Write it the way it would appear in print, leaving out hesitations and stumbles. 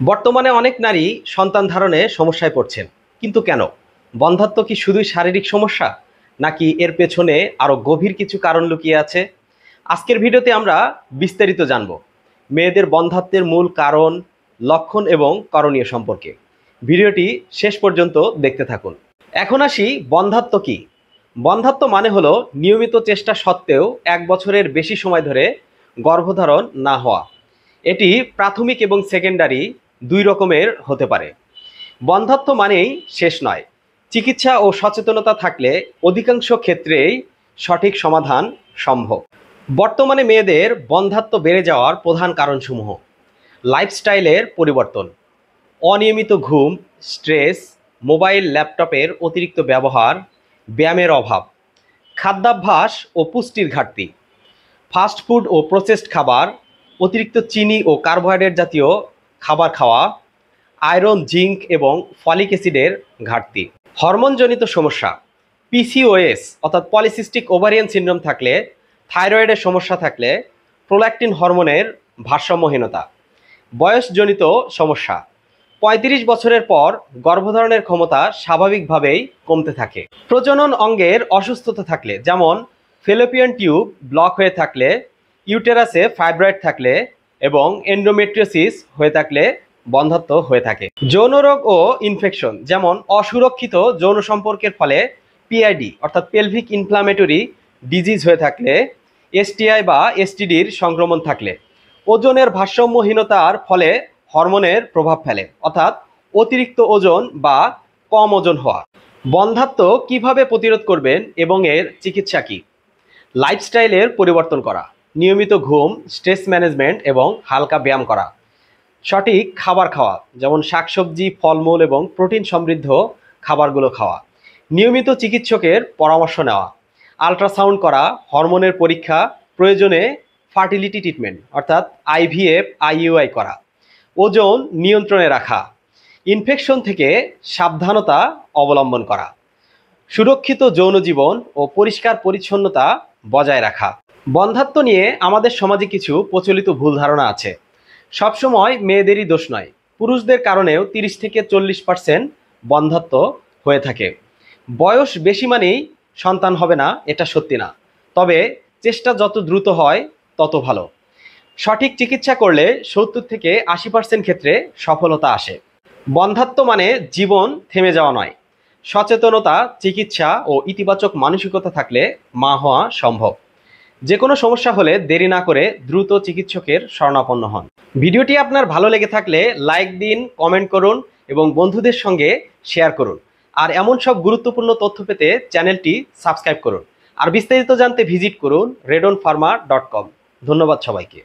বর্তমানে অনেক নারী সন্তান ধারণে সমস্যায় পড়ছেন। কিন্তু কেন? বন্ধ্যাত্ব কি শুধুই শারীরিক সমস্যা, নাকি এর পেছনে আরো গভীর কিছু কারণ লুকিয়ে আছে? আজকের ভিডিওতে আমরা বিস্তারিত জানব মেয়েদের বন্ধ্যাত্বের মূল কারণ, লক্ষণ এবং করণীয় সম্পর্কে। ভিডিওটি শেষ পর্যন্ত দেখতে থাকুন। এখন আসি, বন্ধ্যাত্ব কি? বন্ধ্যাত্ব মানে হলো নিয়মিত চেষ্টা সত্ত্বেও 1 বছরের বেশি সময় ধরে গর্ভধারণ না হওয়া। এটি প্রাথমিক এবং সেকেন্ডারি দুই রকমের হতে পারে। বন্ধ্যাত্ব মানেই শেষ নয়। চিকিৎসা ও সচেতনতা থাকলে অধিকাংশ ক্ষেত্রেই সঠিক সমাধান সম্ভব। বর্তমানে মেয়েদের বন্ধ্যাত্ব বেড়ে যাওয়ার প্রধান কারণসমূহ: লাইফস্টাইলের পরিবর্তন, অনিয়মিত ঘুম, স্ট্রেস, মোবাইল ল্যাপটপের অতিরিক্ত ব্যবহার, ব্যায়ামের অভাব, খাদ্যাভ্যাস ও পুষ্টির ঘাটতি, ফাস্ট ফুড ও প্রসেসড খাবার, অতিরিক্ত চিনি ও কার্বোহাইড্রেট জাতীয় খাবার খাওয়া, আয়রন, জিঙ্ক এবং ফলিক অ্যাসিডের ঘাটতি। হরমোনজনিত সমস্যা: পিসিওএস অর্থাৎ পলিসিস্টিক ওভারিয়ান সিনড্রোম থাকলে, থাইরয়েডের সমস্যা থাকলে, প্রোল্যাক্টিন হরমোনের ভারসাম্যহীনতা। বয়সজনিত সমস্যা: 35 বছরের পর গর্ভধারণের ক্ষমতা স্বাভাবিকভাবেই কমতে থাকে। প্রজনন অঙ্গের অসুস্থতা থাকলে, যেমন ফেলোপিয়ান টিউব ব্লক হয়ে থাকলে, ইউটেরাসে ফাইব্রয়েড থাকলে এবং এন্ডোমেট্রিওসিস হয়ে থাকলে বন্ধ্যাত্ব হয়ে থাকে। যৌন রোগ ও ইনফেকশন, যেমন অসুরক্ষিত যৌন সম্পর্কের ফলে পিআইডি অর্থাৎ পেলভিক ইনফ্লামেটরি ডিজিজ হয়ে থাকলে, এসটিআই বা এসটিডির সংক্রমণ থাকলে, ওজনের ভারসাম্যহীনতার ফলে হরমোনের প্রভাব ফেলে অর্থাৎ অতিরিক্ত ওজন বা কম ওজন হওয়া। বন্ধ্যাত্ব কিভাবে প্রতিরোধ করবেন এবং এর চিকিৎসা কি? লাইফস্টাইলের পরিবর্তন করা, নিয়মিত ঘুম, স্ট্রেস ম্যানেজমেন্ট এবং হালকা ব্যায়াম করা, সঠিক খাবার খাওয়া, যেমন শাকসবজি, ফলমূল এবং প্রোটিন সমৃদ্ধ খাবারগুলো খাওয়া, নিয়মিত চিকিৎসকের পরামর্শ নেওয়া, আল্ট্রাসাউন্ড করা, হরমোনের পরীক্ষা, প্রয়োজনে ফার্টিলিটি ট্রিটমেন্ট অর্থাৎ আইভিএফ, আইইউআই করা, ওজন নিয়ন্ত্রণে রাখা, ইনফেকশন থেকে সাবধানতা অবলম্বন করা, সুরক্ষিত যৌন জীবন ও পরিষ্কার পরিচ্ছন্নতা বজায় রাখা। বন্ধ্যাত্ব নিয়ে আমাদের সমাজে কিছু প্রচলিত ভুল ধারণা আছে। সবসময় মেয়েদেরই দোষ নয়, পুরুষদের কারণেও 30 থেকে 40% বন্ধ্যাত্ব হয়ে থাকে। বয়স বেশি মানেই সন্তান হবে না, এটা সত্যি না। তবে চেষ্টা যত দ্রুত হয় তত ভালো। সঠিক চিকিৎসা করলে 70 থেকে 80% ক্ষেত্রে সফলতা আসে। বন্ধ্যাত্ব মানে জীবন থেমে যাওয়া নয়। সচেতনতা, চিকিৎসা ও ইতিবাচক মানসিকতা থাকলে মা হওয়া সম্ভব। যে কোনো সমস্যা হলে দেরি না করে দ্রুত চিকিৎসকের শরণাপন্ন হন। ভিডিওটি আপনার ভালো লেগে থাকলে লাইক দিন, কমেন্ট করুন এবং বন্ধুদের সঙ্গে শেয়ার করুন। আর এমন সব গুরুত্বপূর্ণ তথ্য পেতে চ্যানেলটি সাবস্ক্রাইব করুন। আর বিস্তারিত জানতে ভিজিট করুন redonpharma.com। ধন্যবাদ সবাইকে।